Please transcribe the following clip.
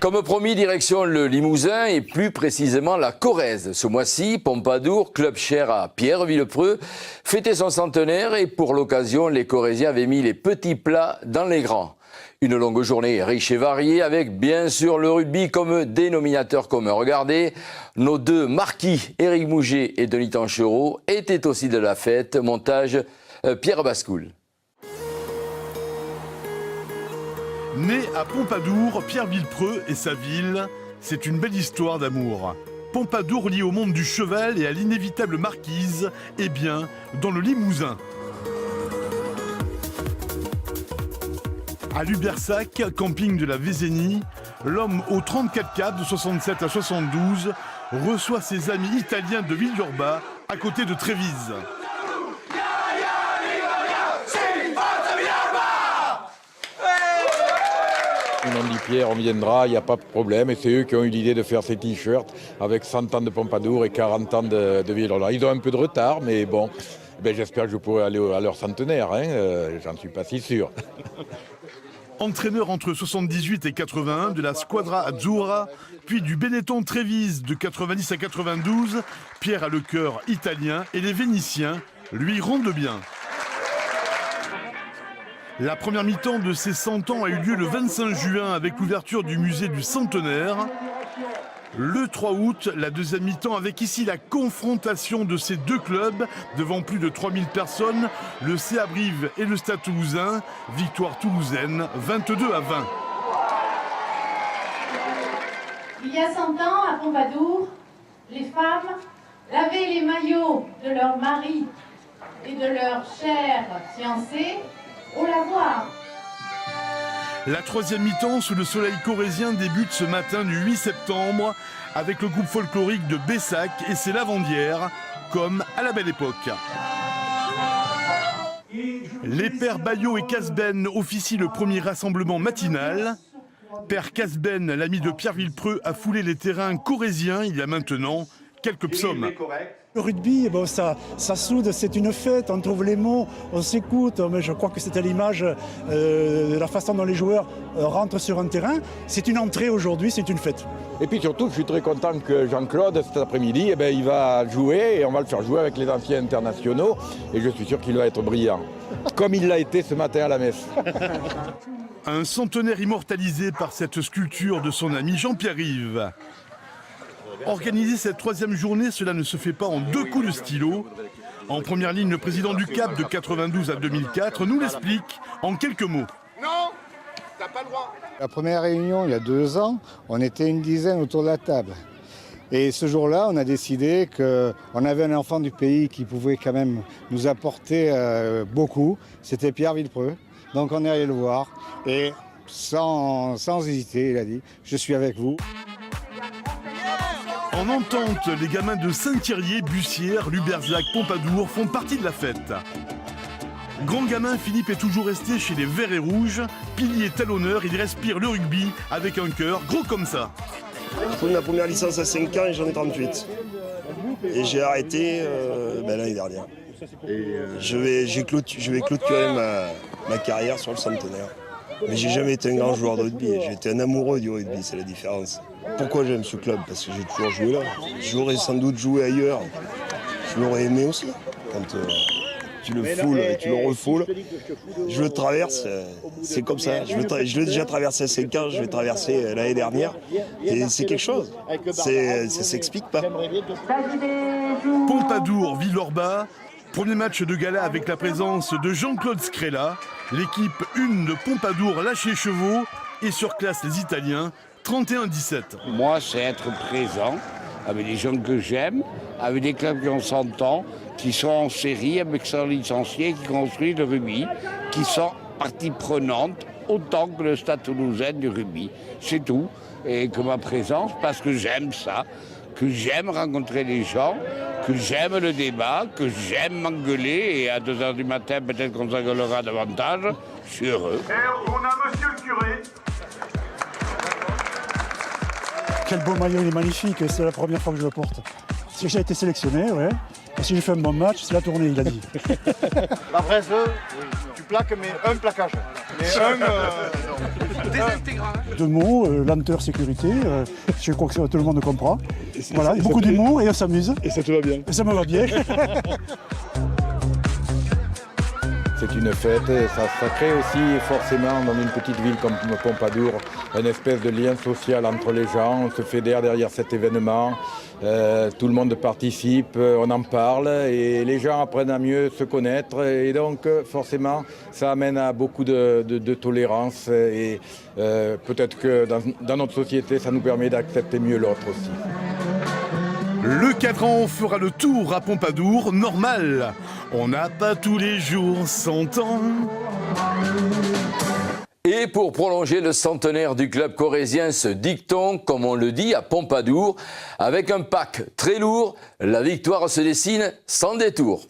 Comme promis, direction le Limousin et plus précisément la Corrèze. Ce mois-ci, Pompadour, club cher à Pierre Villepreux, fêtait son centenaire et pour l'occasion, les Corréziens avaient mis les petits plats dans les grands. Une longue journée riche et variée avec bien sûr le rugby comme dénominateur commun. Regardez, nos deux marquis, Éric Mouget et Denis Tanchereau, étaient aussi de la fête. Montage Pierre Bascoul. Né à Pompadour, Pierre Villepreux et sa ville, c'est une belle histoire d'amour. Pompadour lié au monde du cheval et à l'inévitable marquise, eh bien, dans le Limousin. À Lubersac, camping de la Vézénie, l'homme aux 34 caps de 67 à 72 reçoit ses amis italiens de Villeurbanne à côté de Trévise. Ils m'ont dit Pierre, on viendra, il n'y a pas de problème. Et c'est eux qui ont eu l'idée de faire ces t-shirts avec 100 ans de Pompadour et 40 ans de Villeurbanne. Ils ont un peu de retard, mais bon, j'espère que je pourrai aller à leur centenaire. J'en suis pas si sûr. Entraîneur entre 78 et 81 de la Squadra Azzurra, puis du Benetton Trévise de 90 à 92, Pierre a le cœur italien et les Vénitiens lui rendent bien. La première mi-temps de ses 100 ans a eu lieu le 25 juin avec l'ouverture du musée du Centenaire. Le 3 août, la deuxième mi-temps avec ici la confrontation de ces deux clubs devant plus de 3000 personnes, le CA Brive et le Stade Toulousain, victoire toulousaine 22 à 20. Il y a 100 ans, à Pompadour, les femmes lavaient les maillots de leurs maris et de leurs chers fiancés au lavoir. La troisième mi-temps sous le soleil corrézien débute ce matin du 8 septembre avec le groupe folklorique de Bessac et ses lavandières, comme à la belle époque. Les pères Bayot et Casben officient le premier rassemblement matinal. Père Casben, l'ami de Pierre Villepreux, a foulé les terrains corréziens il y a maintenant quelques psaumes. Le rugby, ça soude, c'est une fête, on trouve les mots, on s'écoute, mais je crois que c'est à l'image de la façon dont les joueurs rentrent sur un terrain. C'est une entrée aujourd'hui, c'est une fête. Et puis surtout, je suis très content que Jean-Claude, cet après-midi, il va jouer et on va le faire jouer avec les anciens internationaux. Et je suis sûr qu'il va être brillant, comme il l'a été ce matin à la messe. Un centenaire immortalisé par cette sculpture de son ami Jean-Pierre Rive. Organiser cette troisième journée, cela ne se fait pas en deux coups de stylo. En première ligne, le président du CAP de 92 à 2004 nous l'explique en quelques mots. Non, t'as pas le droit. La première réunion, il y a 2 ans, on était une dizaine autour de la table. Et ce jour-là, on a décidé qu'on avait un enfant du pays qui pouvait quand même nous apporter beaucoup. C'était Pierre Villepreux. Donc on est allé le voir. Et sans hésiter, il a dit « Je suis avec vous ». En entente, les gamins de Saint-Thierry, Bussière, Lubersac, Pompadour font partie de la fête. Grand gamin, Philippe est toujours resté chez les Verts et Rouges. Pilier talonneur, il respire le rugby avec un cœur gros comme ça. J'ai pris ma première licence à 5 ans et j'en ai 38. Et j'ai arrêté l'année dernière. Je vais clôturer ma carrière sur le centenaire. Mais j'ai jamais été un grand joueur de rugby. J'ai été un amoureux du rugby, c'est la différence. Pourquoi j'aime ce club? Parce que j'ai toujours joué là. J'aurais sans doute joué ailleurs. Je l'aurais aimé aussi. Quand tu le foules et tu le refoules, je le traverse, c'est comme ça. Je l'ai déjà traversé à 5 ans, je l'ai traversé l'année dernière. Et c'est quelque chose. Ça s'explique pas. Pompadour, Villeurbanne. Premier match de gala avec la présence de Jean-Claude Scrella. L'équipe 1 de Pompadour lâche les chevaux et surclasse les Italiens 31-17. Moi, c'est être présent avec des gens que j'aime, avec des clubs qui ont 100 ans, qui sont en série avec 100 licenciés, qui construisent le rugby, qui sont partie prenante autant que le Stade Toulousain du rugby. C'est tout. Et que ma présence, parce que j'aime ça, que j'aime rencontrer les gens, que j'aime le débat, que j'aime m'engueuler, et à 2 h du matin, peut-être qu'on s'engueulera davantage, je suis heureux. Et on a monsieur le curé. Quel beau maillot, il est magnifique, c'est la première fois que je le porte. Si j'ai été sélectionné, ouais. Et si j'ai fait un bon match, c'est la tournée, il a dit. La fraise, tu plaques, mais un plaquage. Deux mots, lenteur, sécurité, je crois que tout le monde comprend. Voilà, beaucoup d'humour et on s'amuse. Et ça te va bien? Et ça me va bien. C'est une fête, et ça crée aussi forcément dans une petite ville comme Pompadour une espèce de lien social entre les gens, on se fédère derrière cet événement, tout le monde participe, on en parle et les gens apprennent à mieux se connaître et donc forcément ça amène à beaucoup de tolérance et peut-être que dans notre société ça nous permet d'accepter mieux l'autre aussi. Le cadran fera le tour à Pompadour, normal. On n'a pas tous les jours 100 ans. Et pour prolonger le centenaire du club corrézien, ce dicton, comme on le dit à Pompadour, avec un pack très lourd, la victoire se dessine sans détour.